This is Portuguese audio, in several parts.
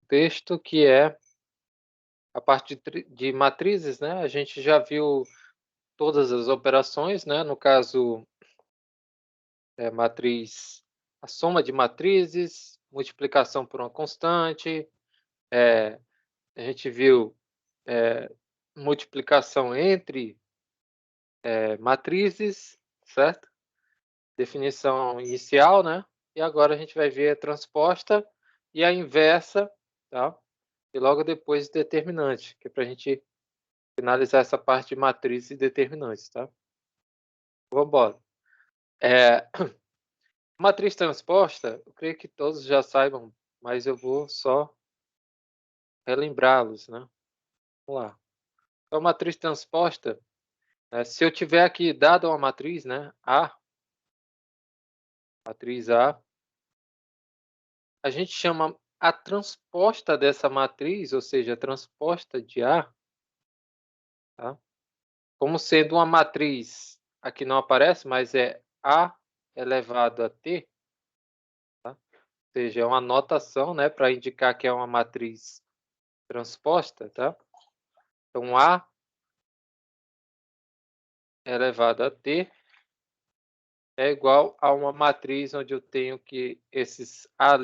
texto que é a parte de matrizes, né? A gente já viu todas as operações, né? No caso, matriz, a soma de matrizes, multiplicação por uma constante, a gente viu multiplicação entre matrizes, certo? Definição inicial, né? E agora a gente vai ver a transposta e a inversa, tá? E logo depois determinante, que é para a gente finalizar essa parte de matrizes e determinantes, tá? Vamos embora. Matriz transposta, eu creio que todos já saibam, mas eu vou só relembrá-los, né? Vamos lá. Então, matriz transposta, se eu tiver aqui dado uma matriz, né? Matriz A, a gente chama a transposta dessa matriz, ou seja, a transposta de A, tá? Como sendo uma matriz, aqui não aparece, mas é A elevado a T, tá? Ou seja, é uma notação, né, para indicar que é uma matriz transposta, tá? Então, A elevado a T é igual a uma matriz onde eu tenho que esses A'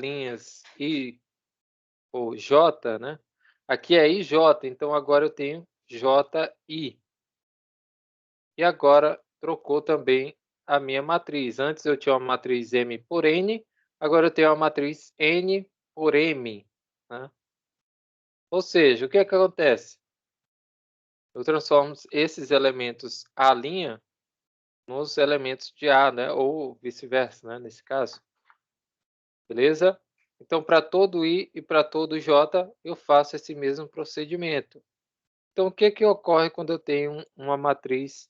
e ou J, né? Aqui é IJ, então agora eu tenho JI. E agora trocou também a minha matriz. Antes eu tinha uma matriz M por N, agora eu tenho uma matriz N por M, né? Ou seja, o que é que acontece? Eu transformo esses elementos A' nos elementos de A, né? Ou vice-versa, né? Nesse caso. Beleza? Então, para todo I e para todo J, eu faço esse mesmo procedimento. Então, o que que ocorre quando eu tenho uma matriz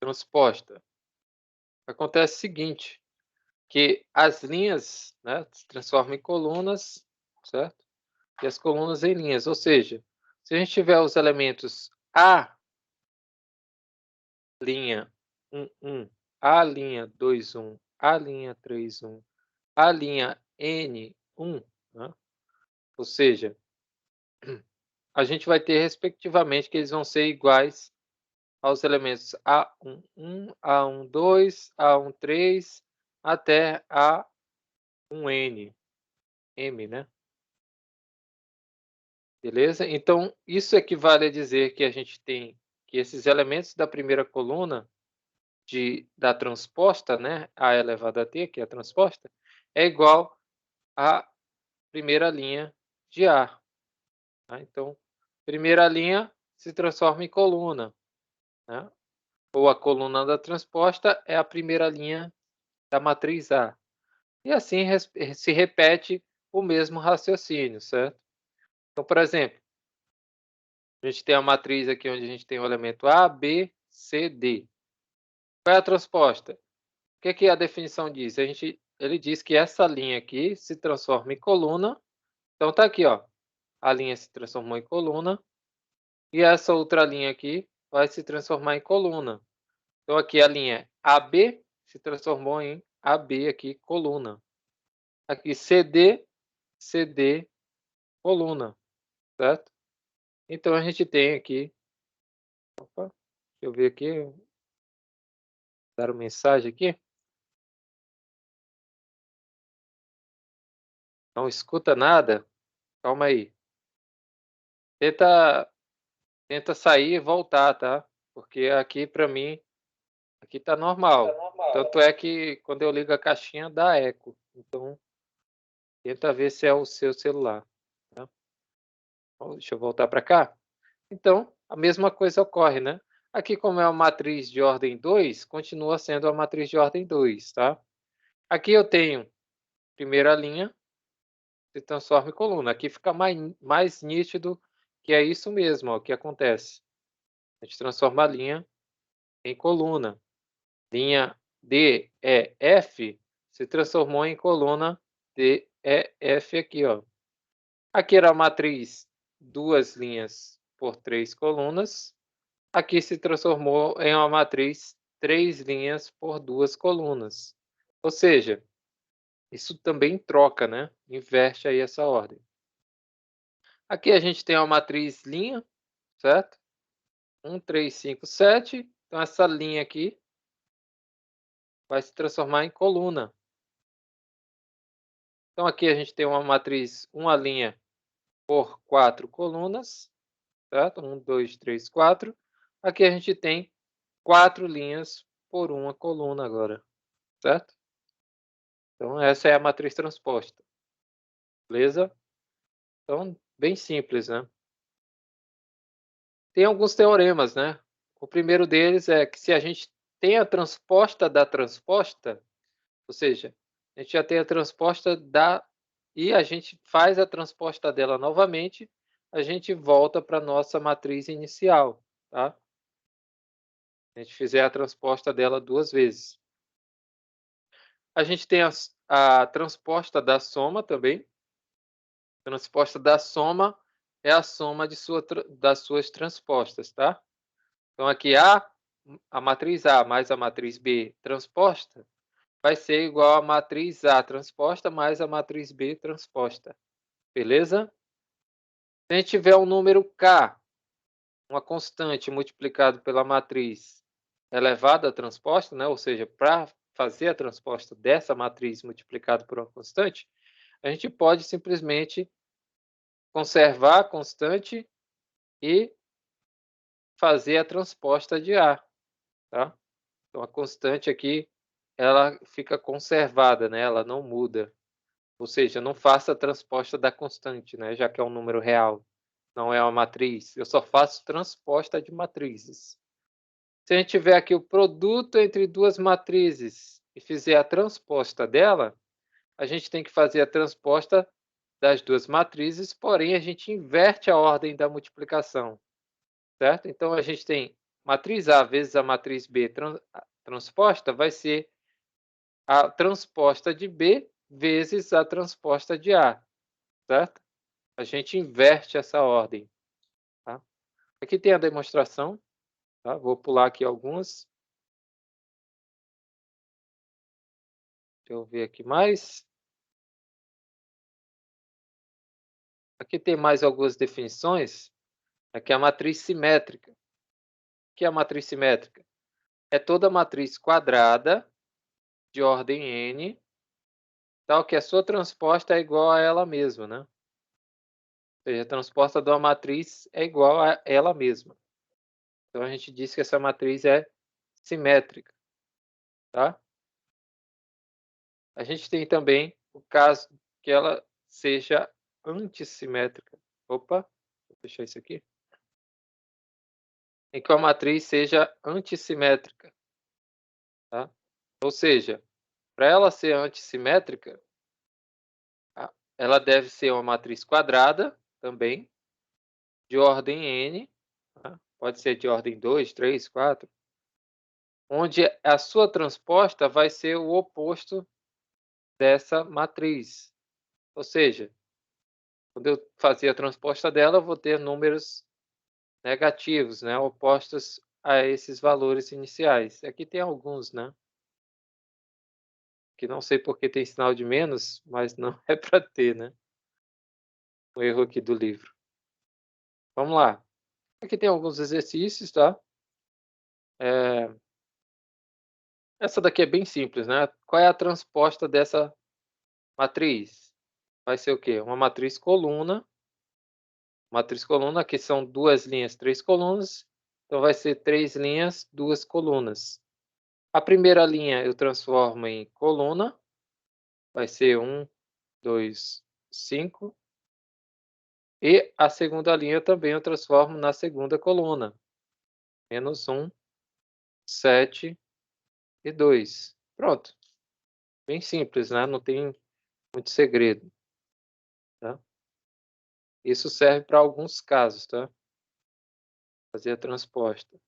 transposta? Acontece o seguinte, que as linhas, né, se transformam em colunas, certo? E as colunas em linhas. Ou seja, se a gente tiver os elementos A', 1, A', 2, 1, A', 3, 1, A', N, 1, né? Ou seja, a gente vai ter, respectivamente, que eles vão ser iguais aos elementos A11, A12, A13, até A1N, M, né? Beleza? Então, isso equivale a dizer que a gente tem que esses elementos da primeira coluna da transposta, né, A elevado a T, que é a transposta, é igual à primeira linha de A. Tá? Então, primeira linha se transforma em coluna, né? Ou a coluna da transposta é a primeira linha da matriz A. E assim se repete o mesmo raciocínio, certo? Então, por exemplo, a gente tem a matriz aqui onde a gente tem o elemento A, B, C, D. Qual é a transposta? O que, que a definição diz? Ele diz que essa linha aqui se transforma em coluna. Então, está aqui, ó. A linha se transformou em coluna. E essa outra linha aqui vai se transformar em coluna. Então, aqui a linha AB se transformou em AB aqui, coluna. Aqui CD, CD, coluna, certo? Então, a gente tem aqui... Opa, deixa eu ver aqui. Dar uma mensagem aqui. Não escuta nada? Calma aí. Tenta sair e voltar, tá? Porque aqui para mim, aqui tá normal. Tanto é que quando eu ligo a caixinha dá eco. Então, tenta ver se é o seu celular, tá? Bom, deixa eu voltar para cá. Então, a mesma coisa ocorre, né? Aqui, como é uma matriz de ordem 2, continua sendo a matriz de ordem 2, tá? Aqui eu tenho primeira linha, se transforma em coluna. Aqui fica mais nítido que é isso mesmo, ó, que acontece. A gente transforma a linha em coluna. Linha D, E, F se transformou em coluna D, E, F aqui, ó. Aqui era a matriz 2 linhas por 3 colunas. Aqui se transformou em uma matriz 3 linhas por 2 colunas. Ou seja, isso também troca, né? Inverte aí essa ordem. Aqui a gente tem uma matriz linha, certo? 1, 3, 5, 7. Então, essa linha aqui vai se transformar em coluna. Então, aqui a gente tem uma matriz, uma linha por 4 colunas, certo? 1, 2, 3, 4. Aqui a gente tem 4 linhas por uma coluna agora, certo? Então, essa é a matriz transposta, beleza? Então, bem simples, né? Tem alguns teoremas, né? O primeiro deles é que se a gente tem a transposta da transposta, ou seja, a gente já tem a transposta da e a gente faz a transposta dela novamente, a gente volta para a nossa matriz inicial, tá? A gente fizer a transposta dela 2 vezes. A gente tem a transposta da soma também. A transposta da soma é a soma das suas transpostas, tá? Então, aqui a matriz A mais a matriz B transposta vai ser igual a matriz A transposta mais a matriz B transposta. Beleza? Se a gente tiver um número K, uma constante multiplicado pela matriz elevada à transposta, né? Ou seja, para fazer a transposta dessa matriz multiplicado por uma constante, a gente pode simplesmente conservar a constante e fazer a transposta de A, tá? Então, a constante aqui, ela fica conservada, né? Ela não muda. Ou seja, não faça a transposta da constante, né? Já que é um número real, não é uma matriz. Eu só faço transposta de matrizes. Se a gente tiver aqui o produto entre duas matrizes e fizer a transposta dela, a gente tem que fazer a transposta das duas matrizes, porém a gente inverte a ordem da multiplicação, certo? Então a gente tem matriz A vezes a matriz B transposta vai ser a transposta de B vezes a transposta de A, certo? A gente inverte essa ordem, tá? Aqui tem a demonstração, tá? Vou pular aqui algumas. Deixa eu ver aqui mais. Aqui tem mais algumas definições. Aqui é a matriz simétrica. O que é a matriz simétrica? É toda matriz quadrada de ordem n, tal que a sua transposta é igual a ela mesma, né? Ou seja, a transposta de uma matriz é igual a ela mesma. Então a gente diz que essa matriz é simétrica, tá? A gente tem também o caso que ela seja antissimétrica. Opa, vou fechar isso aqui. Em que a matriz seja antissimétrica, tá? Ou seja, para ela ser antissimétrica, ela deve ser uma matriz quadrada também, de ordem n, tá? Pode ser de ordem 2, 3, 4, onde a sua transposta vai ser o oposto dessa matriz. Ou seja, quando eu fazer a transposta dela, eu vou ter números negativos, né, opostos a esses valores iniciais. Aqui tem alguns, né, que não sei porque tem sinal de menos, mas não é para ter, né, o erro aqui do livro. Vamos lá. Aqui tem alguns exercícios, tá? Essa daqui é bem simples, né? Qual é a transposta dessa matriz? Vai ser o quê? Uma matriz coluna. Matriz coluna, que são 2 linhas, 3 colunas. Então, vai ser 3 linhas, 2 colunas. A primeira linha eu transformo em coluna. Vai ser 1, 2, 5. E a segunda linha também eu transformo na segunda coluna. Menos 1, 7 e 2. Pronto. Bem simples, né? Não tem muito segredo, tá? Isso serve para alguns casos, tá? Fazer a transposta.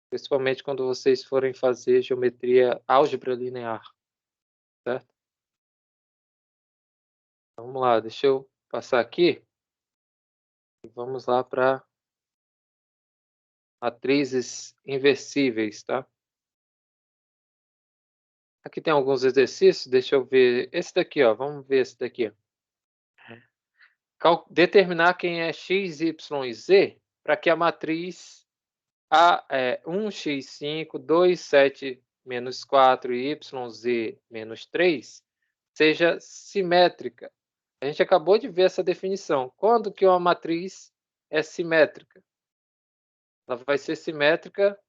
Principalmente quando vocês forem fazer geometria, álgebra linear, certo? Vamos lá, deixa eu passar aqui. E vamos lá para matrizes inversíveis, tá? Aqui tem alguns exercícios, deixa eu ver. Esse daqui, ó, vamos ver esse daqui. Determinar quem é x, y e z para que a matriz 1x5, 2, 7, menos 4 e yz menos 3 seja simétrica. A gente acabou de ver essa definição. Quando que uma matriz é simétrica? Ela vai ser simétrica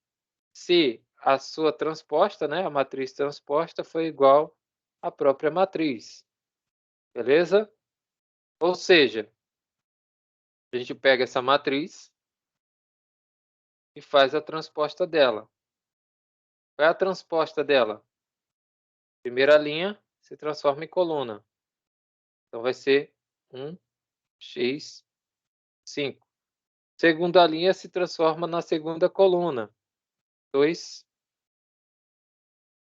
se a sua transposta, né, a matriz transposta, foi igual à própria matriz. Beleza? Ou seja, a gente pega essa matriz e faz a transposta dela. Qual é a transposta dela? Primeira linha se transforma em coluna. Então vai ser 1x5. Segunda linha se transforma na segunda coluna. 2,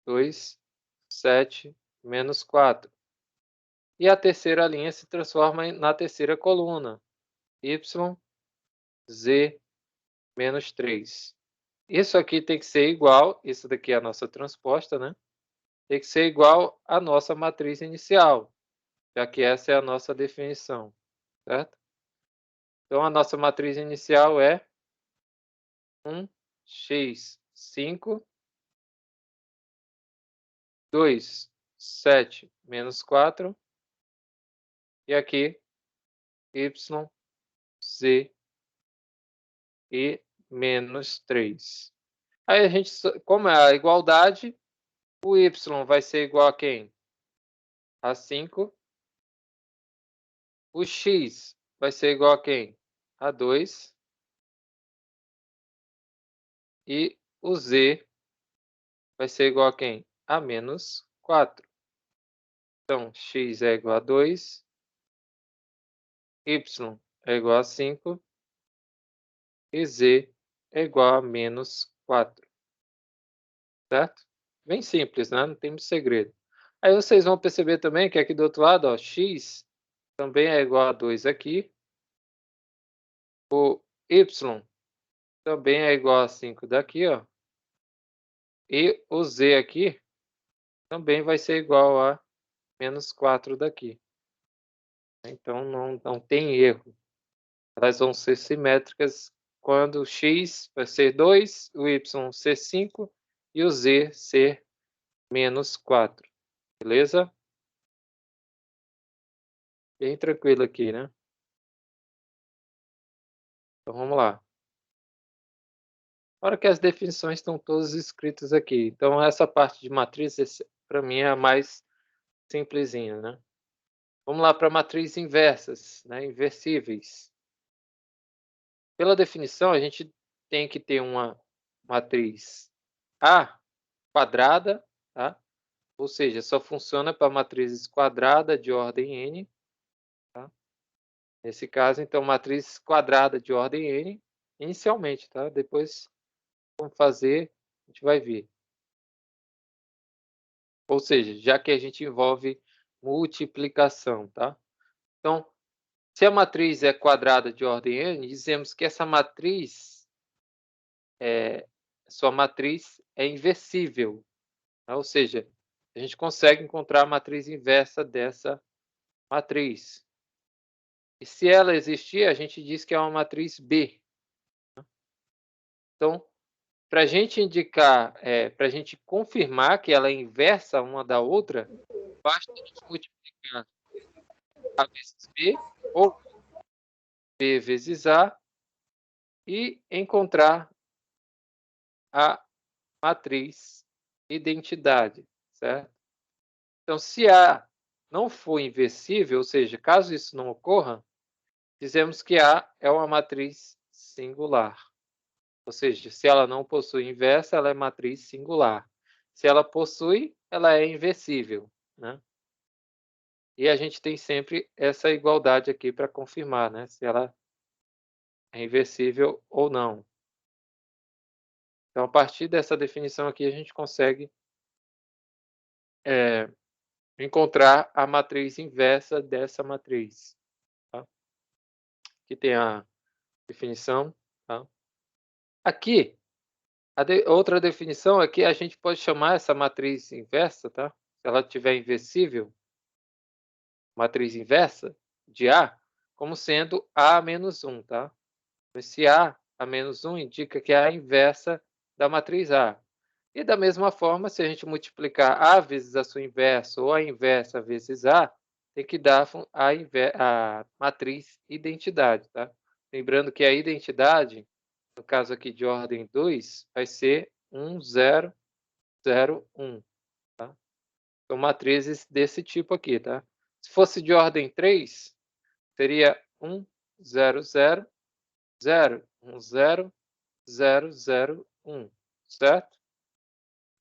2, 7, menos 4. E a terceira linha se transforma na terceira coluna. Y, Z, menos 3. Isso aqui tem que ser igual, isso daqui é a nossa transposta, né? Tem que ser igual à nossa matriz inicial, já que essa é a nossa definição, certo? Então, a nossa matriz inicial é 1x5, 2, 7, menos 4, e aqui y, z e menos 3. Aí a gente, como é a igualdade, o y vai ser igual a quem? A 5. O x vai ser igual a quem? A 2. E o z vai ser igual a quem? A menos 4. Então, x é igual a 2, y é igual a 5 e z é igual a menos 4. Certo? Bem simples, né? Não tem muito segredo. Aí vocês vão perceber também que aqui do outro lado, ó, x também é igual a 2 aqui. O y também é igual a 5 daqui, ó. E o z aqui também vai ser igual a menos 4 daqui. Então, não tem erro. Elas vão ser simétricas quando o x vai ser 2, o y ser 5 e o z ser menos 4. Beleza? Bem tranquilo aqui, né? Então, vamos lá. Agora que as definições estão todas escritas aqui. Então, essa parte de matriz, para mim, é a mais simplesinha, né? Vamos lá para matriz inversas, né? Inversíveis. Pela definição, a gente tem que ter uma matriz A quadrada, tá? Ou seja, só funciona para matrizes quadrada de ordem n, tá? Nesse caso, então, matriz quadrada de ordem n, inicialmente, tá? Depois, vamos fazer, a gente vai ver. Ou seja, já que a gente envolve multiplicação, tá? Então, se a matriz é quadrada de ordem n, dizemos que essa matriz, sua matriz é inversível, tá? Ou seja, a gente consegue encontrar a matriz inversa dessa matriz. E se ela existir, a gente diz que é uma matriz B. Então, para a gente indicar, para a gente confirmar que ela é inversa uma da outra, basta a gente multiplicar A vezes B ou B vezes A e encontrar a matriz identidade, certo? Então, se A não for inversível, ou seja, caso isso não ocorra, dizemos que A é uma matriz singular. Ou seja, se ela não possui inversa, ela é matriz singular. Se ela possui, ela é inversível, né? E a gente tem sempre essa igualdade aqui para confirmar, né? Se ela é inversível ou não. Então, a partir dessa definição aqui, a gente consegue encontrar a matriz inversa dessa matriz. Tá? Aqui tem a definição. Tá? Aqui, Outra definição é que a gente pode chamar essa matriz inversa, tá? Se ela tiver inversível, matriz inversa de A, como sendo A menos 1, tá? Esse A menos 1 indica que é a inversa da matriz A. E da mesma forma, se a gente multiplicar A vezes a sua inversa ou a inversa vezes A, tem que dar a matriz identidade, tá? Lembrando que a identidade, no caso aqui de ordem 2, vai ser 1, 0, 0, 1, tá? São matrizes desse tipo aqui, tá? Se fosse de ordem 3, seria 1, 0, 0, 0, 1, 0, 0, 0, 1, certo?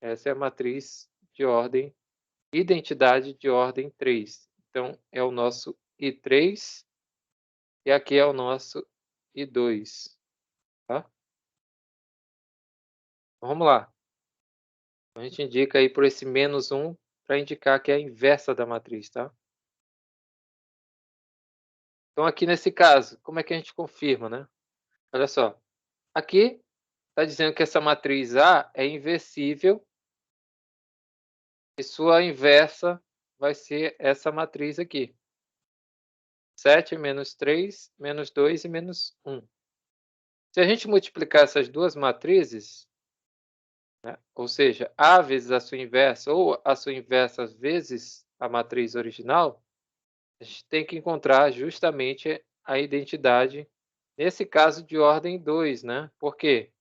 Essa é a matriz de ordem, identidade de ordem 3. Então, é o nosso I3 e aqui é o nosso I2, tá? Vamos lá. A gente indica aí por esse menos 1 para indicar que é a inversa da matriz, tá? Então, aqui nesse caso, como é que a gente confirma, né? Olha só. Aqui está dizendo que essa matriz A é inversível e sua inversa vai ser essa matriz aqui. 7 menos 3, menos 2 e menos 1. Se a gente multiplicar essas duas matrizes, né, ou seja, A vezes a sua inversa ou a sua inversa vezes a matriz original, a gente tem que encontrar justamente a identidade, nesse caso de ordem 2, né? Por quê?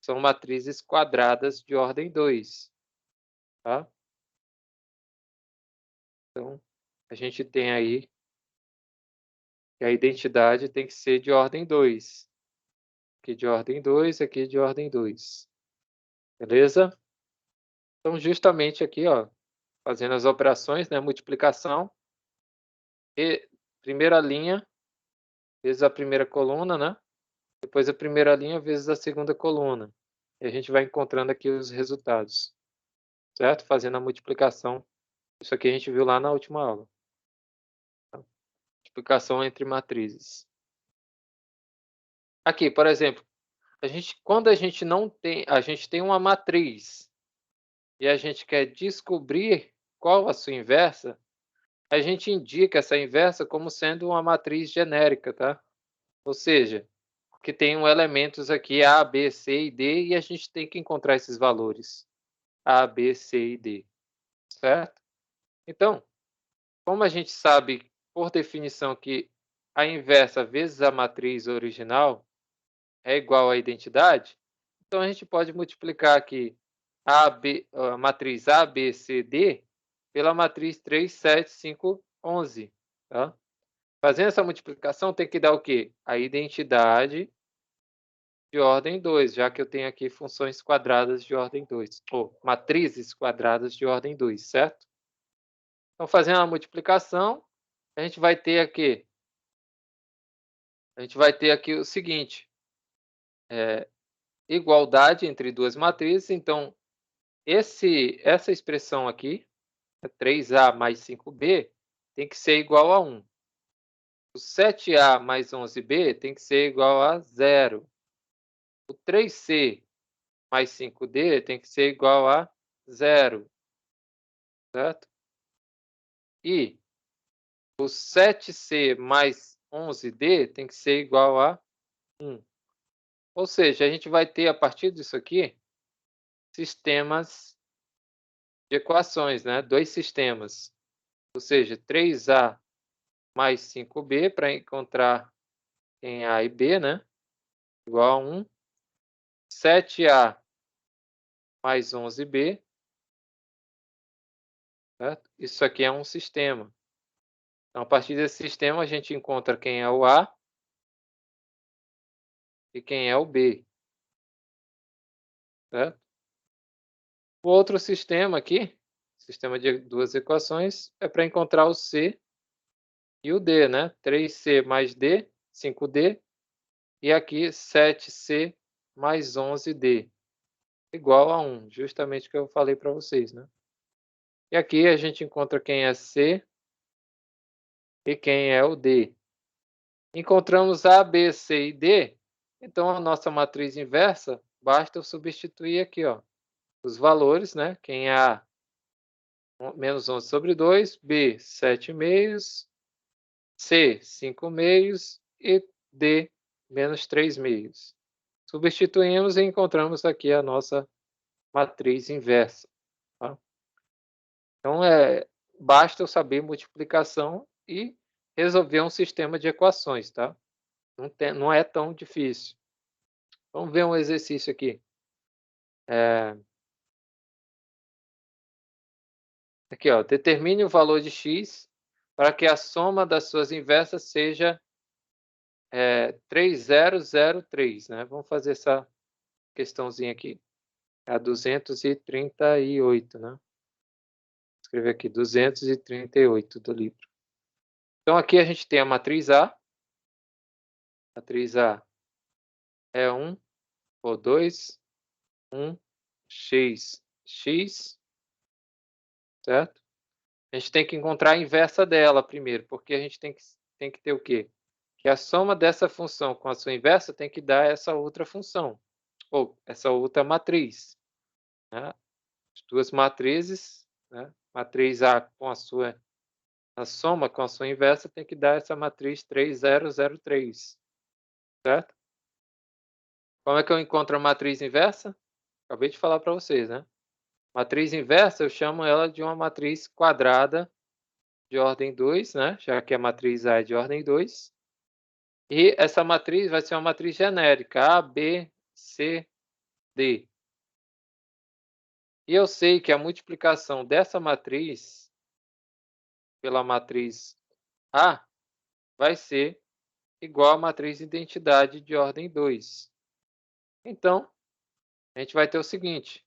São matrizes quadradas de ordem 2, tá? Então, a gente tem aí que a identidade tem que ser de ordem 2. Aqui de ordem 2, aqui de ordem 2. Beleza? Então, justamente aqui, ó, fazendo as operações, né, multiplicação, e primeira linha vezes a primeira coluna, né? Depois a primeira linha vezes a segunda coluna. E a gente vai encontrando aqui os resultados, certo? Fazendo a multiplicação. Isso aqui a gente viu lá na última aula. Tá? Multiplicação entre matrizes. Aqui, por exemplo, quando a gente não tem, a gente tem uma matriz e a gente quer descobrir qual a sua inversa, a gente indica essa inversa como sendo uma matriz genérica, tá? Ou seja, que tem elementos aqui A, B, C e D e a gente tem que encontrar esses valores A, B, C e D, certo? Então, como a gente sabe por definição que a inversa vezes a matriz original é igual à identidade, então a gente pode multiplicar aqui a matriz A, B, C, D pela matriz 3, 7, 5, 11, tá? Fazendo essa multiplicação tem que dar o quê? A identidade de ordem 2, já que eu tenho aqui funções quadradas de ordem 2, ou matrizes quadradas de ordem 2, certo? Então, fazendo a multiplicação, a gente vai ter aqui o seguinte, igualdade entre duas matrizes. Então, essa expressão aqui, 3A mais 5B, tem que ser igual a 1. O 7A mais 11B tem que ser igual a 0. O 3C mais 5D tem que ser igual a 0, certo? E o 7C mais 11D tem que ser igual a 1. Ou seja, a gente vai ter, a partir disso aqui, sistemas de equações, né? Dois sistemas. Ou seja, 3A mais 5B para encontrar em A e B, né? Igual a 1. 7A mais 11B, certo? Isso aqui é um sistema. Então, a partir desse sistema, a gente encontra quem é o A e quem é o B, certo? O outro sistema aqui, sistema de duas equações, é para encontrar o C e o D, né? 3C mais D, 5D, e aqui 7C mais 11D, igual a 1, justamente o que eu falei para vocês, né? E aqui a gente encontra quem é C e quem é o D. Encontramos A, B, C e D, então a nossa matriz inversa basta eu substituir aqui, ó, os valores, né, quem é A, menos 11/2, B, 7/2, C, 5/2 e D, menos 3/2. Substituímos e encontramos aqui a nossa matriz inversa, tá. Então, basta eu saber multiplicação e resolver um sistema de equações, tá. Não é tão difícil. Vamos ver um exercício aqui. Eh, aqui, ó, determine o valor de x para que a soma das suas inversas seja 3003, né. Vamos fazer essa questãozinha aqui. É a 238, né. Vou escrever aqui 238 do livro. Então aqui a gente tem a matriz A é 1 ou 2, 1, x, x, certo? A gente tem que encontrar a inversa dela primeiro, porque a gente tem que ter o quê? Que a soma dessa função com a sua inversa tem que dar essa outra função, ou essa outra matriz, né. As 2 matrizes, né, matriz A com a soma com a sua inversa tem que dar essa matriz 3003, certo? Como é que eu encontro a matriz inversa? Acabei de falar para vocês, né. Matriz inversa eu chamo ela de uma matriz quadrada de ordem 2, né, já que a matriz A é de ordem 2, e essa matriz vai ser uma matriz genérica A, B, C, D. E eu sei que a multiplicação dessa matriz pela matriz A vai ser igual à matriz identidade de ordem 2. Então, a gente vai ter o seguinte,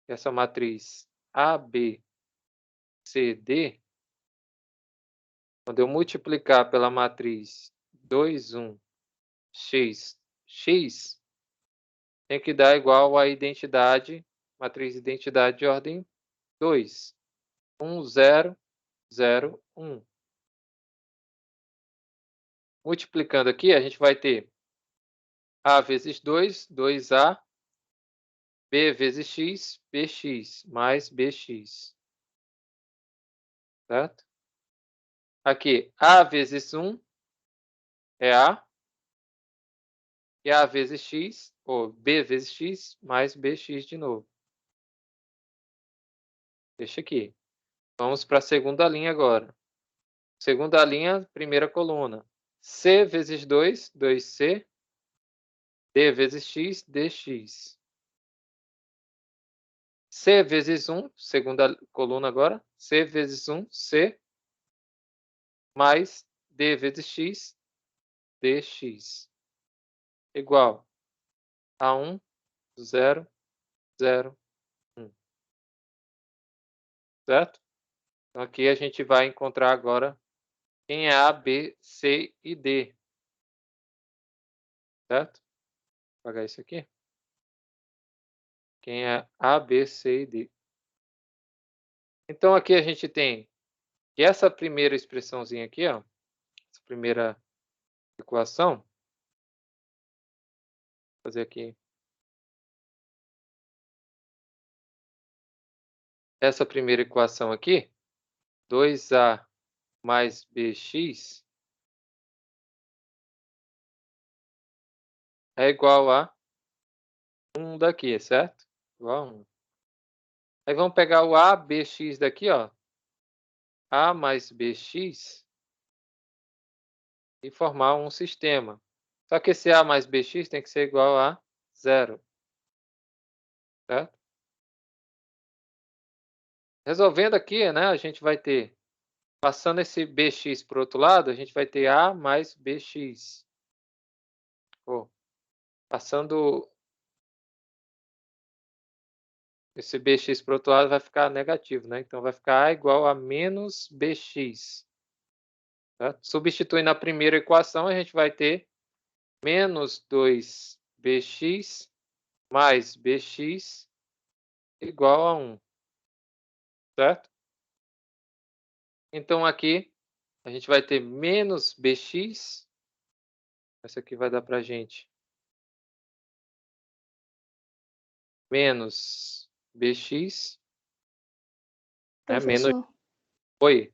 essa matriz A, B, C, D, quando eu multiplicar pela matriz 2, 1, x, x, tem que dar igual à identidade, matriz identidade de ordem 2, 1, 0, 0, 1. Multiplicando aqui, a gente vai ter A vezes 2, 2A, B vezes x, bx, mais bx, certo? Aqui, A vezes 1 é A, e A vezes x, ou B vezes x, mais bx de novo. Deixa aqui. Vamos para a segunda linha agora. Segunda linha, primeira coluna. C vezes 2, 2c, D vezes x, dx. C vezes 1, segunda coluna agora. C vezes 1, c, mais D vezes x, dx. Igual a 1, 0, 0, 1. Certo? Então aqui a gente vai encontrar agora quem é A, B, C e D. Certo? Vou apagar isso aqui. Quem é A, B, C e D. Então aqui a gente tem que essa primeira expressãozinha aqui, ó, essa primeira equação, vou fazer aqui. Essa primeira equação aqui, 2A mais bx é igual a 1 daqui, certo? Igual a 1. Aí vamos pegar o A, bx daqui, ó, A mais bx, e formar um sistema. Só que esse A mais bx tem que ser igual a 0, certo? Resolvendo aqui, né, a gente vai ter, passando esse bx para o outro lado, a gente vai ter A mais bx. Ó, passando esse bx para o outro lado vai ficar negativo, né, então vai ficar A igual a menos bx, certo? Substituindo a primeira equação, a gente vai ter menos 2bx mais bx igual a 1, certo? Então aqui a gente vai ter menos bx, isso aqui vai dar para a gente menos bx, né? Menos... Professor, Oi,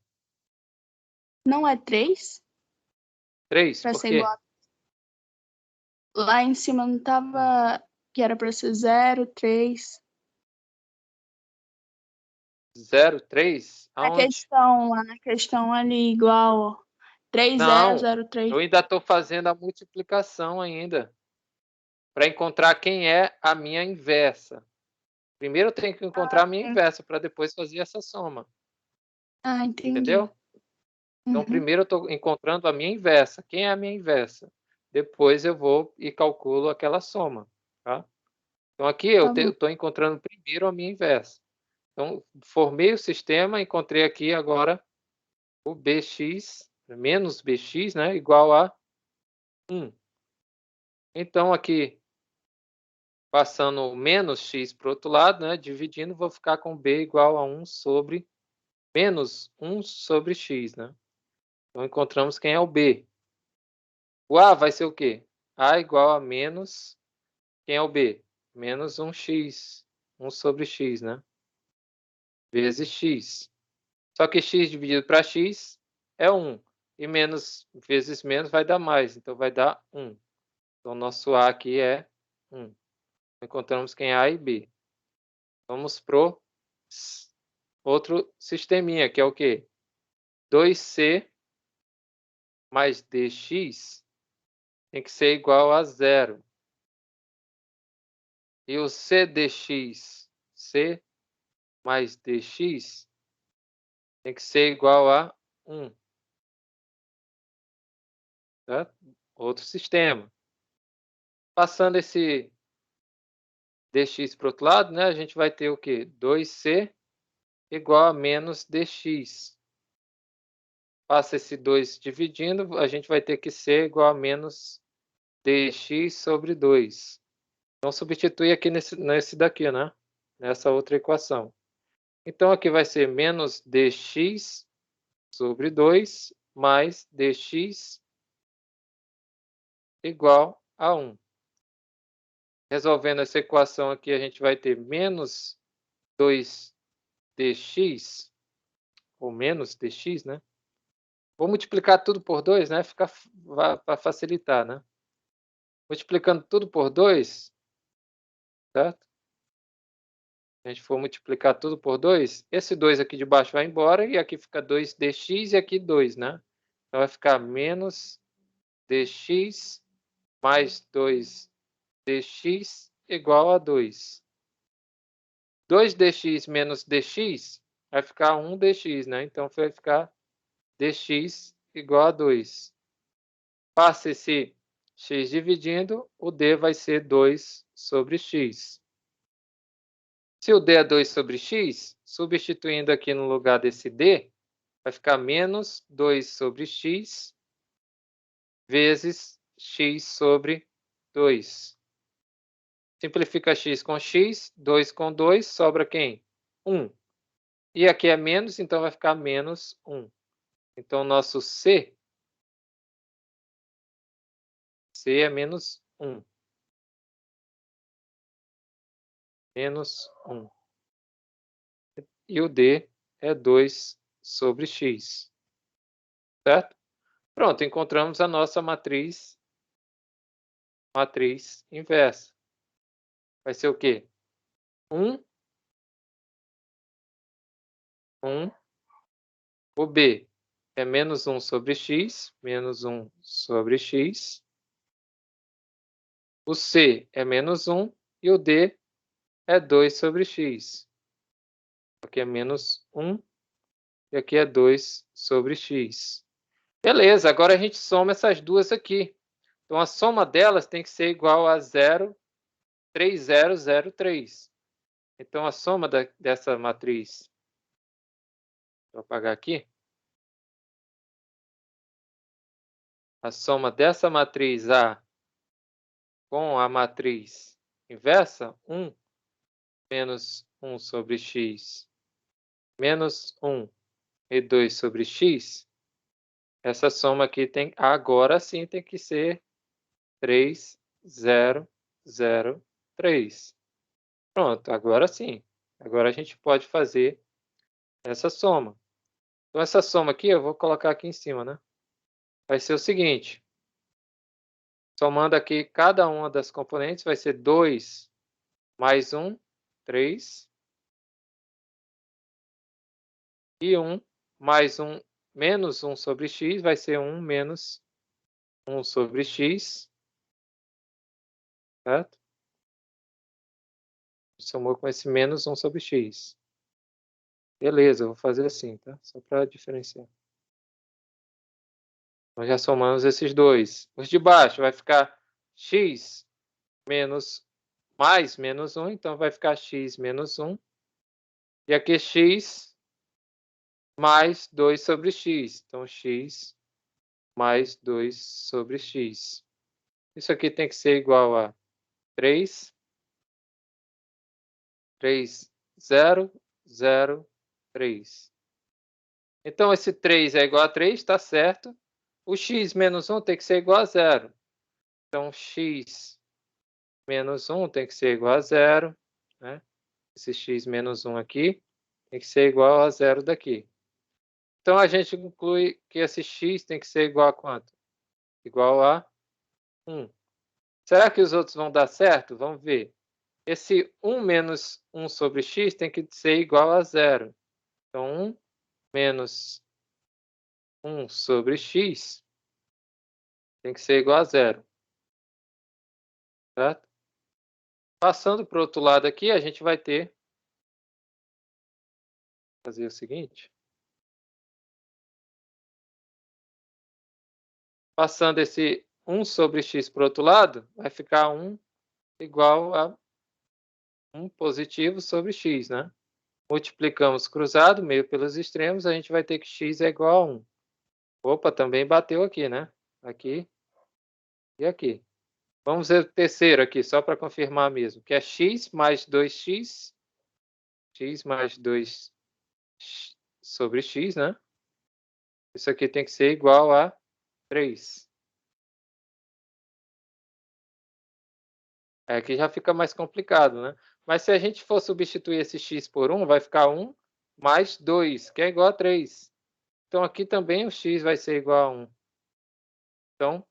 não é 3 3, para por ser quê? igual? Lá em cima não tava que era para ser 0, 3. 0, 3? A Aonde? questão, lá na questão ali, igual Não, 3003. eu ainda estou fazendo a multiplicação ainda, para encontrar quem é a minha inversa. Primeiro eu tenho que encontrar a minha Sim. inversa, para depois fazer essa soma, Ah, entendi. entendeu? Então, Uhum, primeiro eu estou encontrando a minha inversa. Quem é a minha inversa? Depois eu vou e calculo aquela soma, tá? Então, aqui eu tá bom. estou encontrando primeiro a minha inversa. Então, formei o sistema, encontrei aqui agora o bx, menos bx, né, igual a 1. Então, aqui, passando o menos x para o outro lado, né, dividindo, vou ficar com b igual a 1 sobre menos 1 sobre x, né? Então, encontramos quem é o b. O a vai ser o quê? A igual a menos, quem é o b? Menos 1x, 1 sobre x, né? Vezes x. Só que x dividido para x é 1. E menos vezes menos vai dar mais, então vai dar 1. Então, nosso a aqui é 1. Encontramos quem é a e b. Vamos pro outro sisteminha, que é o quê? 2c mais dx tem que ser igual a 0. E o c dx, c mais dx, tem que ser igual a 1. Tá? Outro sistema. Passando esse dx para o outro lado, né, a gente vai ter o quê? 2c igual a menos dx. Passa esse 2 dividindo, a gente vai ter que c igual a menos dx sobre 2. Então, substitui aqui nesse daqui, né? Nessa outra equação. Então, aqui vai ser menos dx sobre 2 mais dx igual a 1. Resolvendo essa equação aqui, a gente vai ter menos 2dx, ou menos dx, né? Vou multiplicar tudo por 2, né? Fica para facilitar, né? Multiplicando tudo por 2, certo? Se a gente for multiplicar tudo por 2, esse 2 aqui de baixo vai embora e aqui fica 2dx e aqui 2, né? Então vai ficar menos dx mais 2dx igual a 2. 2dx menos dx vai ficar 1dx, né? Então vai ficar dx igual a 2. Passa esse x dividindo, o d vai ser 2 sobre x. Se o d é 2 sobre x, substituindo aqui no lugar desse d, vai ficar menos 2 sobre x vezes x sobre 2. Simplifica x com x, 2 com 2, sobra quem? 1. E aqui é menos, então vai ficar menos 1. Então, nosso c é menos 1. Menos 1. E o d é 2 sobre x. Certo? Pronto, encontramos a nossa matriz inversa. Vai ser o quê? 1, 1. O b é menos 1 sobre x, menos 1 sobre x. O c é menos 1 e o d é 2 sobre x. Aqui é menos 1 e aqui é 2 sobre x. Beleza, agora a gente soma essas duas aqui. Então, a soma delas tem que ser igual a 0,3003. Então, a soma dessa matriz, vou apagar aqui, a soma dessa matriz A com a matriz inversa, 1 menos 1 sobre x, menos 1 e 2 sobre x, essa soma aqui agora sim tem que ser 3003. Pronto, agora sim. Agora a gente pode fazer essa soma. Então essa soma aqui eu vou colocar aqui em cima, né. Vai ser o seguinte, somando aqui cada uma das componentes vai ser 2 mais 1, 3, e 1 mais 1 menos 1 sobre x vai ser 1 menos 1 sobre x, certo? Somou com esse menos 1 sobre x. Beleza, eu vou fazer assim, tá? Só para diferenciar. Nós já somamos esses dois. Os de baixo vai ficar x menos mais menos 1, então vai ficar x menos 1. E aqui x mais 2 sobre x. Então, x mais 2 sobre x. Isso aqui tem que ser igual a 3, 3, 0, 0, 3. Então, esse 3 é igual a 3, está certo. O x menos 1 tem que ser igual a 0. Então, x menos 1 tem que ser igual a 0. Né? Esse x menos 1 aqui tem que ser igual a 0 daqui. Então, a gente conclui que esse x tem que ser igual a quanto? Igual a 1. Será que os outros vão dar certo? Vamos ver. Esse 1 menos 1 sobre x tem que ser igual a 0. Então, 1 menos 1 sobre x tem que ser igual a 0. Certo? Passando para o outro lado aqui, a gente vai ter... fazer o seguinte. Passando esse 1 sobre x para o outro lado, vai ficar 1 igual a 1 positivo sobre x, né? Multiplicamos cruzado, meio pelos extremos, a gente vai ter que x é igual a 1. Opa, também bateu aqui, né? Aqui e aqui. Vamos ver o terceiro aqui, só para confirmar mesmo, que é x mais 2x, x mais 2 sobre x, né? Isso aqui tem que ser igual a 3. Aqui já fica mais complicado, né? Mas se a gente for substituir esse x por 1, vai ficar 1 mais 2, que é igual a 3. Então, aqui também o x vai ser igual a 1. Então,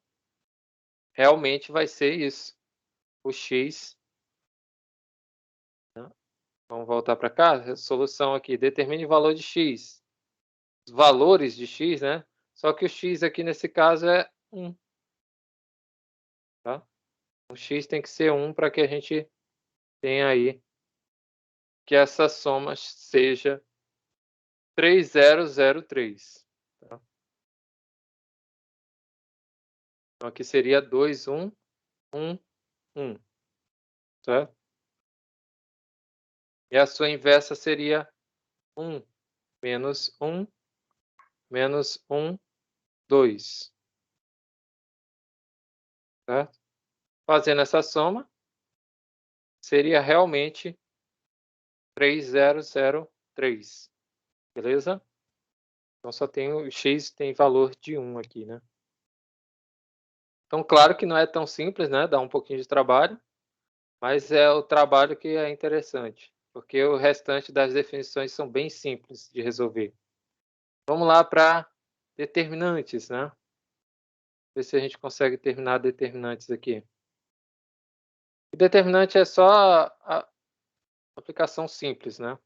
realmente vai ser isso. O x... né? Vamos voltar para cá. A solução aqui. Determine o valor de x. Os valores de x, né? Só que o x aqui nesse caso é 1. Tá? O x tem que ser 1 para que a gente tenha aí que essa soma seja 3003. Tá? Então, aqui seria 2, 1, 1, 1. Certo? E a sua inversa seria 1 menos 1, menos 1, 2. Certo? Fazendo essa soma, seria realmente 3003. Beleza? Então, só tem o x tem valor de 1 aqui, né? Então, claro que não é tão simples, né? Dá um pouquinho de trabalho, mas é o trabalho que é interessante, porque o restante das definições são bem simples de resolver. Vamos lá para determinantes, né? Ver se a gente consegue terminar determinantes aqui. E determinante é só a aplicação simples, né?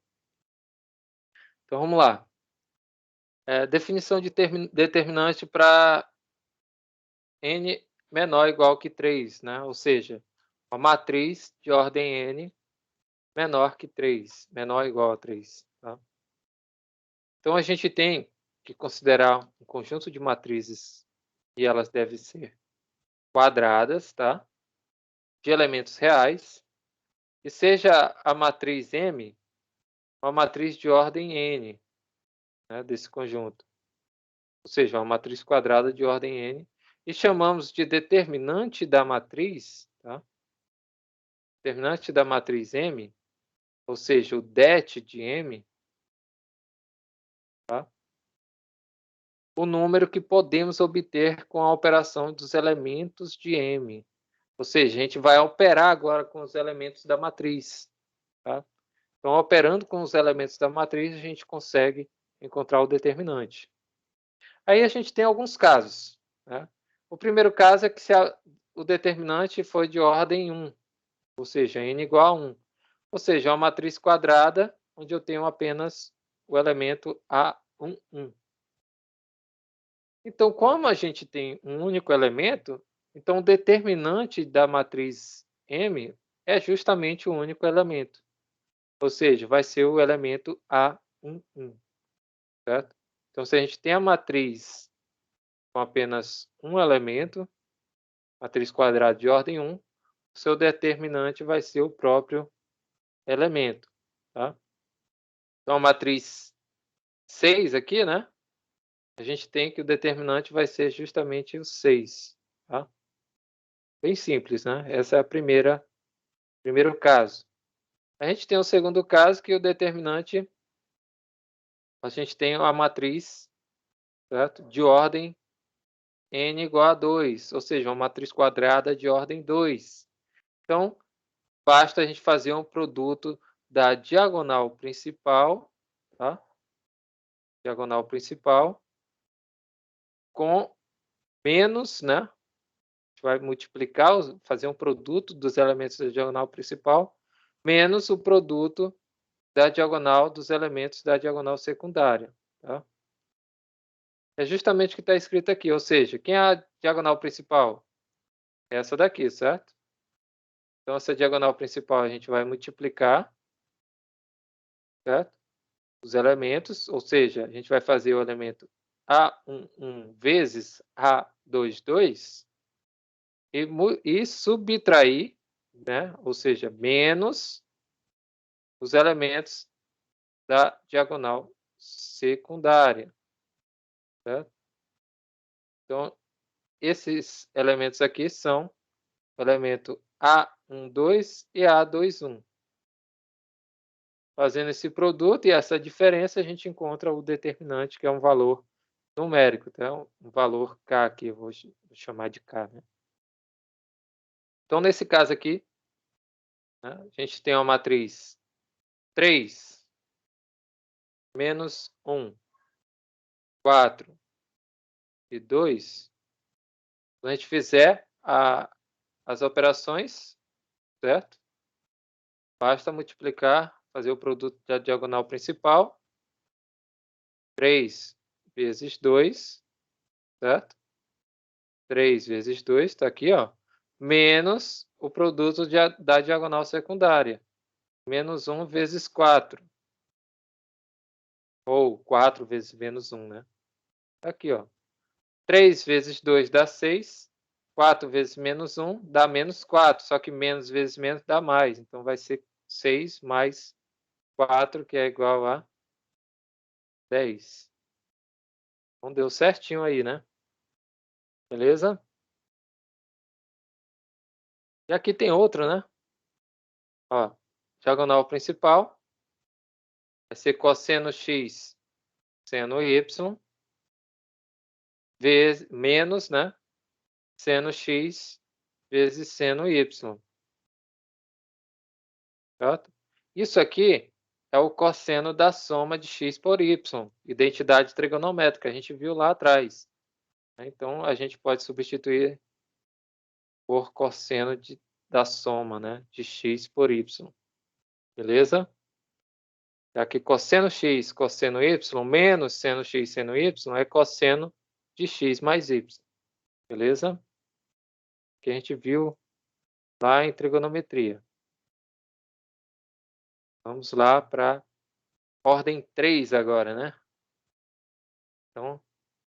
Então, vamos lá. Definição de determinante para n menor ou igual que 3, né? Ou seja, uma matriz de ordem n menor que 3, menor ou igual a 3. Tá? Então, a gente tem que considerar um conjunto de matrizes e elas devem ser quadradas, tá? De elementos reais, e seja a matriz M uma matriz de ordem n, né, desse conjunto. Ou seja, uma matriz quadrada de ordem n, e chamamos de determinante da matriz, tá? Determinante da matriz M, ou seja, o det de M, tá? O número que podemos obter com a operação dos elementos de M. Ou seja, a gente vai operar agora com os elementos da matriz. Tá? Então, operando com os elementos da matriz, a gente consegue encontrar o determinante. Aí a gente tem alguns casos. Né? O primeiro caso é que se o determinante foi de ordem 1, ou seja, n igual a 1. Ou seja, é uma matriz quadrada onde eu tenho apenas o elemento A11. Então, como a gente tem um único elemento, então o determinante da matriz M é justamente o único elemento. Ou seja, vai ser o elemento A11, certo? Então, se a gente tem a matriz com apenas um elemento, matriz quadrada de ordem 1, o seu determinante vai ser o próprio elemento, tá? Então, a matriz 6 aqui, né? A gente tem que o determinante vai ser justamente o 6, tá? Bem simples, né? Essa é a primeiro caso. A gente tem o segundo caso, que o determinante, a gente tem a matriz, certo? De ordem n igual a 2, ou seja, uma matriz quadrada de ordem 2. Então, basta a gente fazer um produto da diagonal principal, tá? Diagonal principal, com menos, né? A gente vai multiplicar, fazer um produto dos elementos da diagonal principal, menos o produto da diagonal dos elementos da diagonal secundária. Tá? É justamente o que está escrito aqui, ou seja, quem é a diagonal principal? Essa daqui, certo? Então, essa diagonal principal a gente vai multiplicar, certo? Os elementos, ou seja, a gente vai fazer o elemento A11 vezes A22 e subtrair, né? Ou seja, menos os elementos da diagonal secundária, certo? Então, esses elementos aqui são o elemento A12 e A21. Fazendo esse produto e essa diferença, a gente encontra o determinante, que é um valor numérico, então um valor K aqui, eu vou chamar de K. Né? Então, nesse caso aqui, né, a gente tem uma matriz 3, menos 1, 4 e 2. Se a gente fizer as operações, certo? Basta multiplicar, fazer o produto da diagonal principal, 3 vezes 2, certo? 3 vezes 2, está aqui, ó, menos o produto da diagonal secundária, menos 1 vezes 4, ou 4 vezes menos 1, né? Tá aqui, ó. 3 vezes 2 dá 6, 4 vezes menos 1 dá menos 4, só que menos vezes menos dá mais, então vai ser 6 mais 4, que é igual a 10. Então deu certinho aí, né? Beleza? E aqui tem outro, né? Ó, diagonal principal vai ser cosseno x seno y vezes, menos, né? Seno x vezes seno y. Certo? Isso aqui é o cosseno da soma de x por y, identidade trigonométrica, a gente viu lá atrás. Então, a gente pode substituir por cosseno da soma, né? De x por y. Beleza? Aqui, cosseno x, cosseno y, menos seno x, seno y, é cosseno de x mais y. Beleza? Que a gente viu lá em trigonometria. Vamos lá para ordem 3 agora, né? Então,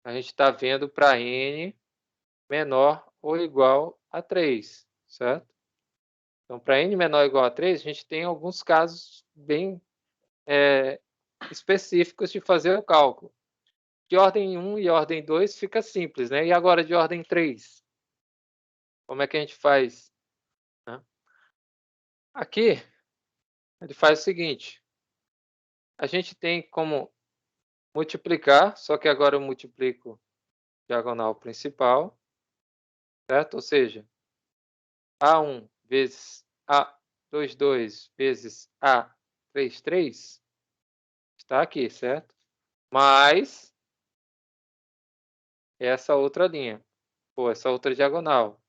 a gente está vendo para n menor ou igual a 3, certo? Então, para n menor ou igual a 3, a gente tem alguns casos bem específicos de fazer o cálculo. De ordem 1 e ordem 2 fica simples, né? E agora de ordem 3? Como é que a gente faz? Né? Aqui, ele faz o seguinte. A gente tem como multiplicar, só que agora eu multiplico diagonal principal, certo? Ou seja, A1 vezes 22 vezes A, 33 está aqui, certo? Mais essa outra linha, ou essa outra diagonal.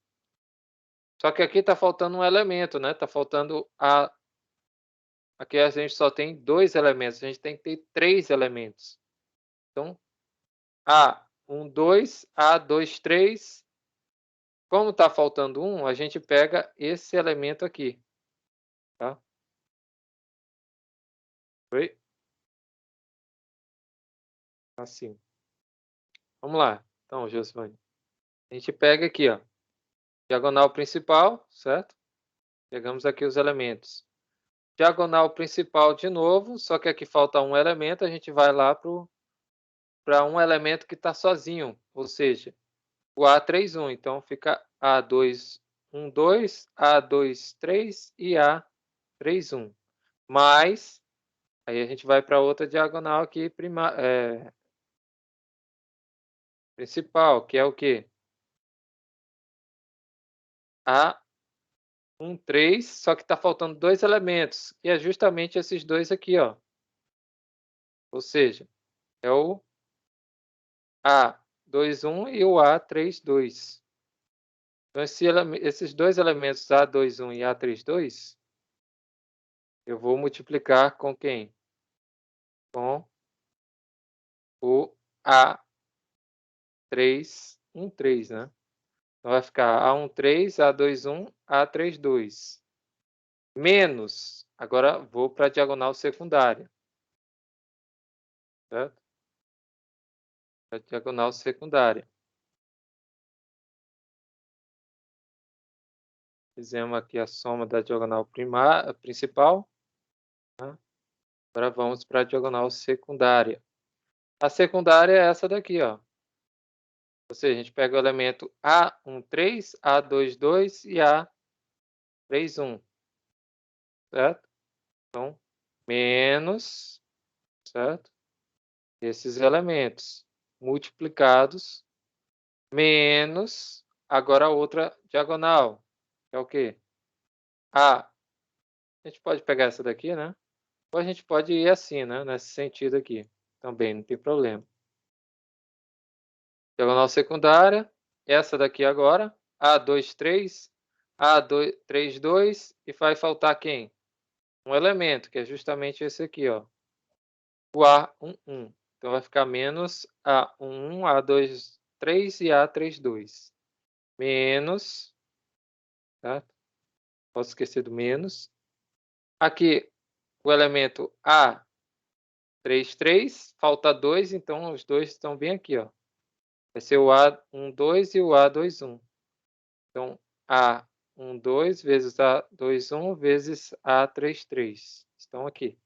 Só que aqui está faltando um elemento, né? Está faltando a... Aqui a gente só tem 2 elementos, a gente tem que ter 3 elementos. Então, A1, 2, A2, 3. Como está faltando um, a gente pega esse elemento aqui, tá? Oi? Assim. Vamos lá. Então, Josvane. A gente pega aqui, ó. Diagonal principal, certo? Pegamos aqui os elementos. Diagonal principal de novo, só que aqui falta um elemento, a gente vai lá para um elemento que está sozinho, ou seja, o A31. Então, fica A2, 1, 2, A2, 3 e A31. Mais, aí a gente vai para outra diagonal aqui, principal, que é o quê? A1, 3, só que está faltando 2 elementos, e é justamente esses dois aqui, ó. Ou seja, é o A21 e o A32. Então, esses dois elementos, A21 e A32, eu vou multiplicar com quem? Com o A313, né? Então, vai ficar A13, A21, A32. Menos, agora vou para a diagonal secundária. Certo? A diagonal secundária. Fizemos aqui a soma da diagonal principal. Tá? Agora vamos para a diagonal secundária. A secundária é essa daqui, ó. Ou seja, a gente pega o elemento A13, A22 e A31, certo? Então, menos, certo? Esses elementos multiplicados, menos, agora a outra diagonal, que é o quê? A gente pode pegar essa daqui, né? Ou a gente pode ir assim, né? Nesse sentido aqui. Também, não tem problema. Diagonal secundária, essa daqui agora, A23, A32, e vai faltar quem? Um elemento, que é justamente esse aqui, ó. O A11. Então, vai ficar menos A11, A23 e A32. Menos, tá? Posso esquecer do menos. Aqui, o elemento A33, falta 2, então os dois estão bem aqui, ó. Vai ser o A12 e o A21. Então, A12 vezes A21 vezes A33. Estão aqui.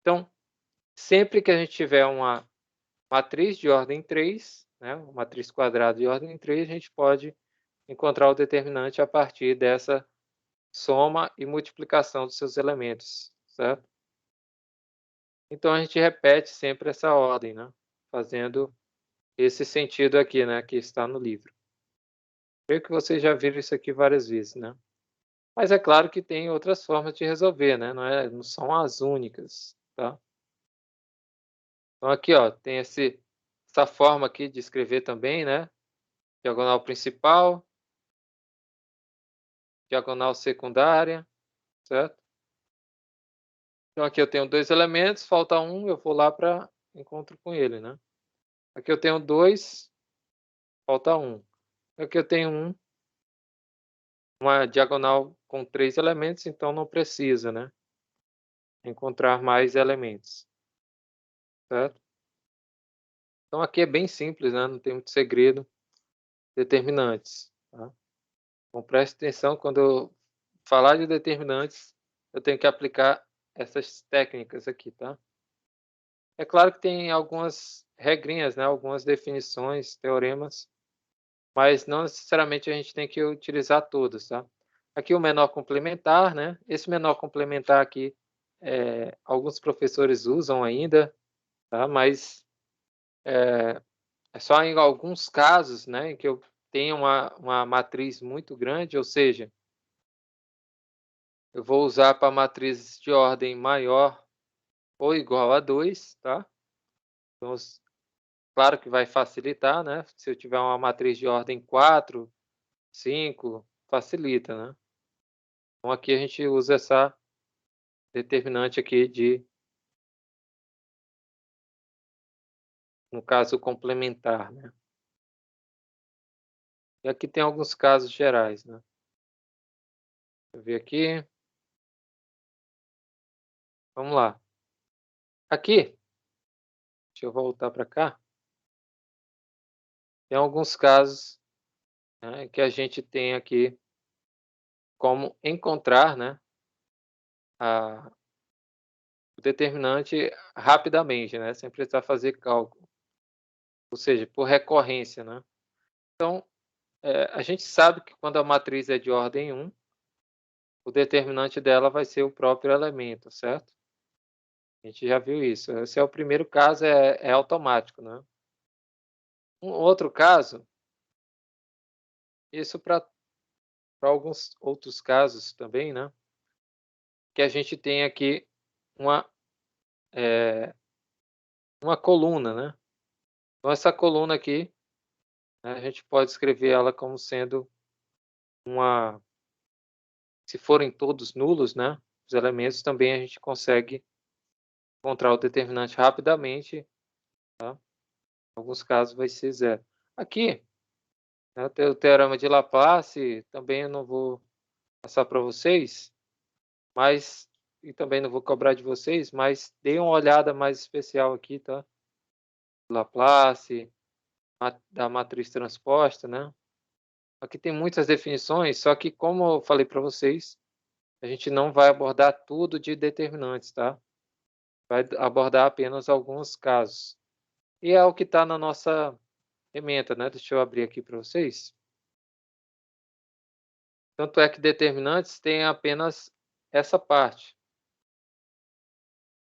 Então, sempre que a gente tiver uma matriz de ordem 3, né, uma matriz quadrada de ordem 3, a gente pode encontrar o determinante a partir dessa soma e multiplicação dos seus elementos, certo? Então, a gente repete sempre essa ordem, né, fazendo esse sentido aqui, né, que está no livro. Creio que vocês já viram isso aqui várias vezes, né? Mas é claro que tem outras formas de resolver, né? Não são as únicas, tá? Então aqui, ó, tem essa forma aqui de escrever também, né? Diagonal principal, diagonal secundária, certo? Então aqui eu tenho 2 elementos, falta um, eu vou lá para encontro com ele, né? Aqui eu tenho 2, falta um. Aqui eu tenho uma diagonal com 3 elementos, então não precisa, né? Encontrar mais elementos, certo? Então aqui é bem simples, né? Não tem muito segredo. Determinantes, tá? Então preste atenção, quando eu falar de determinantes, eu tenho que aplicar essas técnicas aqui, tá? É claro que tem algumas regrinhas, né? Algumas definições, teoremas, mas não necessariamente a gente tem que utilizar todas, tá? Aqui o menor complementar, né? Esse menor complementar aqui, alguns professores usam ainda, tá? Mas é só em alguns casos, né, em que eu tenho uma matriz muito grande, ou seja, eu vou usar para matrizes de ordem maior ou igual a 2, tá? Então, claro que vai facilitar, né? Se eu tiver uma matriz de ordem 4, 5, facilita, né? Então, aqui a gente usa essa determinante aqui de, no caso, complementar, né? E aqui tem alguns casos gerais, né? Deixa eu ver aqui. Vamos lá. Aqui, deixa eu voltar para cá. Tem alguns casos, né, que a gente tem aqui como encontrar, né, o determinante rapidamente, né, sem precisar fazer cálculo, ou seja, por recorrência, né. Então, a gente sabe que quando a matriz é de ordem 1, o determinante dela vai ser o próprio elemento, certo? A gente já viu isso. Esse é o primeiro caso, é automático, né. Um outro caso, isso para alguns outros casos também, né, que a gente tem aqui uma, eh, uma coluna, né. Então essa coluna aqui, né, a gente pode escrever ela como sendo uma, se forem todos nulos, né, os elementos, também a gente consegue encontrar o determinante rapidamente, tá. Em alguns casos vai ser zero. Aqui, né, o teorema de Laplace, também eu não vou passar para vocês, mas e também não vou cobrar de vocês, mas dê uma olhada mais especial aqui, tá. Laplace, da matriz transposta, né. Aqui tem muitas definições, só que como eu falei para vocês, a gente não vai abordar tudo de determinantes, tá? Vai abordar apenas alguns casos. E é o que está na nossa ementa, né? Deixa eu abrir aqui para vocês. Tanto é que determinantes tem apenas essa parte.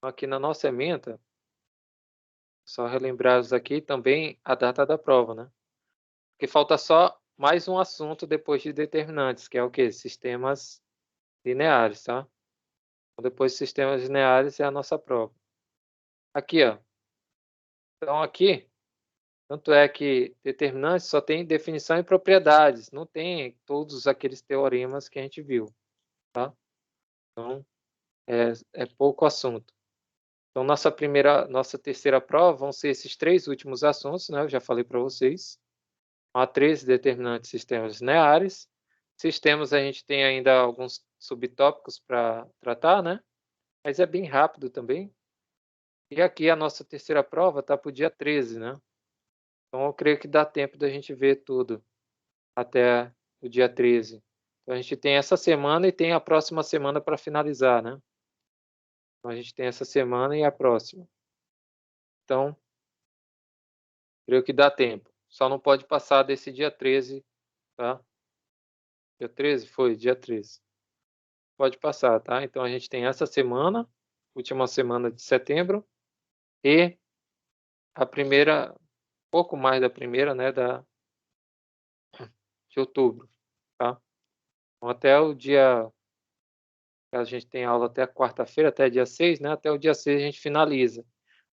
Aqui na nossa ementa, só relembrar aqui também a data da prova, né? Porque falta só mais um assunto depois de determinantes, que é o quê? Sistemas lineares, tá? Então, depois de sistemas lineares é a nossa prova. Aqui, ó. Então, aqui, tanto é que determinantes só tem definição e propriedades, não tem todos aqueles teoremas que a gente viu, tá? Então, é pouco assunto. Então, nossa terceira prova vão ser esses 3 últimos assuntos, né, eu já falei para vocês. Matriz, determinantes, sistemas lineares. Sistemas, a gente tem ainda alguns subtópicos para tratar, né, mas é bem rápido também. E aqui a nossa terceira prova tá para o dia 13, né. Então eu creio que dá tempo da gente ver tudo até o dia 13. Então a gente tem essa semana e tem a próxima semana para finalizar, né. Então a gente tem essa semana e a próxima. Então, creio que dá tempo. Só não pode passar desse dia 13, tá. Dia 13? Foi, dia 13. Pode passar, tá. Então a gente tem essa semana, última semana de setembro, e a primeira, pouco mais da primeira, né, de outubro, tá. Então até o dia, a gente tem aula até quarta-feira, até dia 6, né, até o dia 6 a gente finaliza.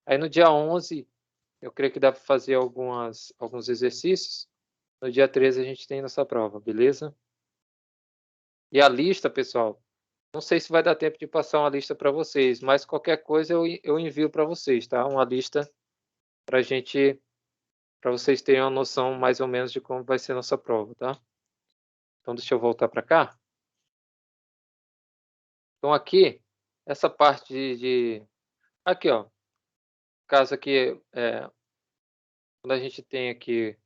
Aí no dia 11, eu creio que dá para fazer alguns exercícios, no dia 13 a gente tem nossa prova, beleza? E a lista, pessoal, não sei se vai dar tempo de passar uma lista para vocês, mas qualquer coisa eu envio para vocês, tá? Uma lista para gente, para vocês terem uma noção mais ou menos de como vai ser nossa prova, tá? Então deixa eu voltar para cá. Então aqui, essa parte aqui, ó, caso aqui, quando a gente tem aqui,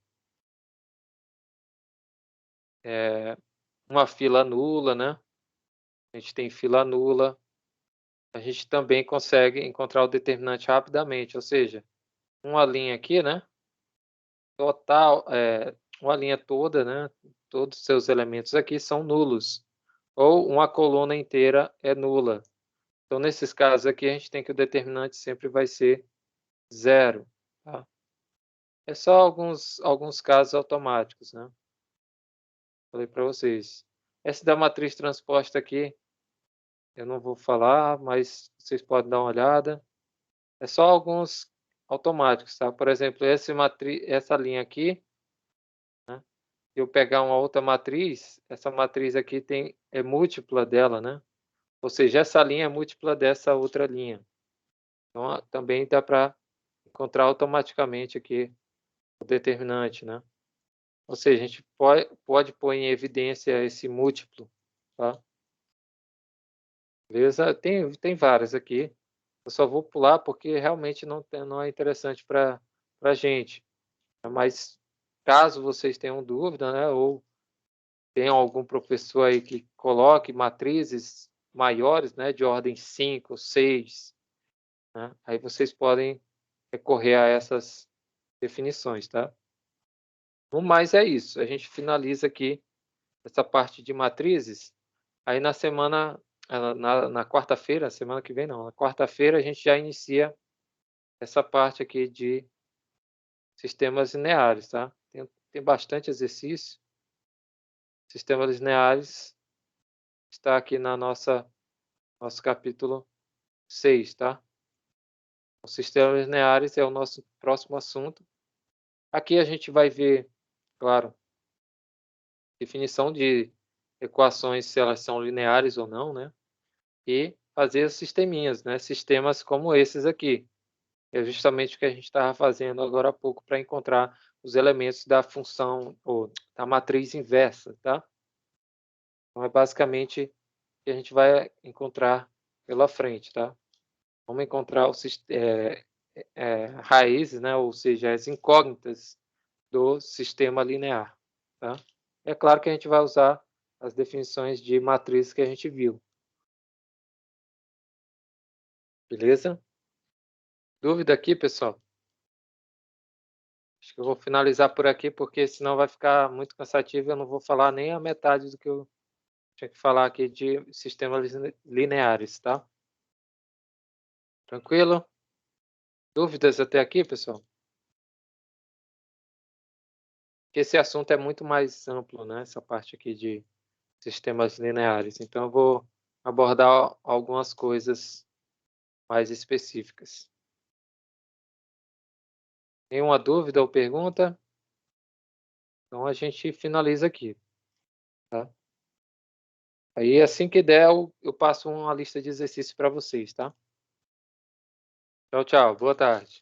uma fila nula, né, a gente tem fila nula, a gente também consegue encontrar o determinante rapidamente, ou seja, uma linha aqui, né, total, uma linha toda, né, todos os seus elementos aqui são nulos, ou uma coluna inteira é nula. Então, nesses casos aqui, a gente tem que o determinante sempre vai ser zero, tá. É só alguns casos automáticos, né, falei para vocês. Essa da matriz transposta aqui, eu não vou falar, mas vocês podem dar uma olhada. É só alguns automáticos, tá? Por exemplo, essa linha aqui, né? Se eu pegar uma outra matriz, essa matriz aqui é múltipla dela, né? Ou seja, essa linha é múltipla dessa outra linha. Então, também dá para encontrar automaticamente aqui o determinante, né? Ou seja, a gente pode pôr em evidência esse múltiplo, tá? Beleza? Tem várias aqui. Eu só vou pular porque realmente não é interessante para a gente. Mas caso vocês tenham dúvida, né, ou tenham algum professor aí que coloque matrizes maiores, né, de ordem 5, 6, né, aí vocês podem recorrer a essas definições, tá? No mais é isso. A gente finaliza aqui essa parte de matrizes. Aí na quarta-feira, semana que vem não, na quarta-feira a gente já inicia essa parte aqui de sistemas lineares, tá? Tem bastante exercício. Sistemas lineares está aqui na nosso capítulo 6, tá? Os sistemas lineares é o nosso próximo assunto. Aqui a gente vai ver, claro, definição de equações, se elas são lineares ou não, né? E fazer sisteminhas, né? Sistemas como esses aqui. É justamente o que a gente estava fazendo agora há pouco para encontrar os elementos da função ou da matriz inversa, tá? Então é basicamente o que a gente vai encontrar pela frente, tá? Vamos encontrar raízes, né? Ou seja, as incógnitas do sistema linear, tá? É claro que a gente vai usar as definições de matriz que a gente viu. Beleza? Dúvida aqui, pessoal? Acho que eu vou finalizar por aqui, porque senão vai ficar muito cansativo e eu não vou falar nem a metade do que eu tinha que falar aqui de sistemas lineares, tá? Tranquilo? Dúvidas até aqui, pessoal? Porque esse assunto é muito mais amplo, né? Essa parte aqui de sistemas lineares. Então, eu vou abordar algumas coisas mais específicas. Nenhuma dúvida ou pergunta? Então, a gente finaliza aqui, tá? Aí, assim que der, eu passo uma lista de exercícios para vocês, tá? Tchau, tchau. Boa tarde.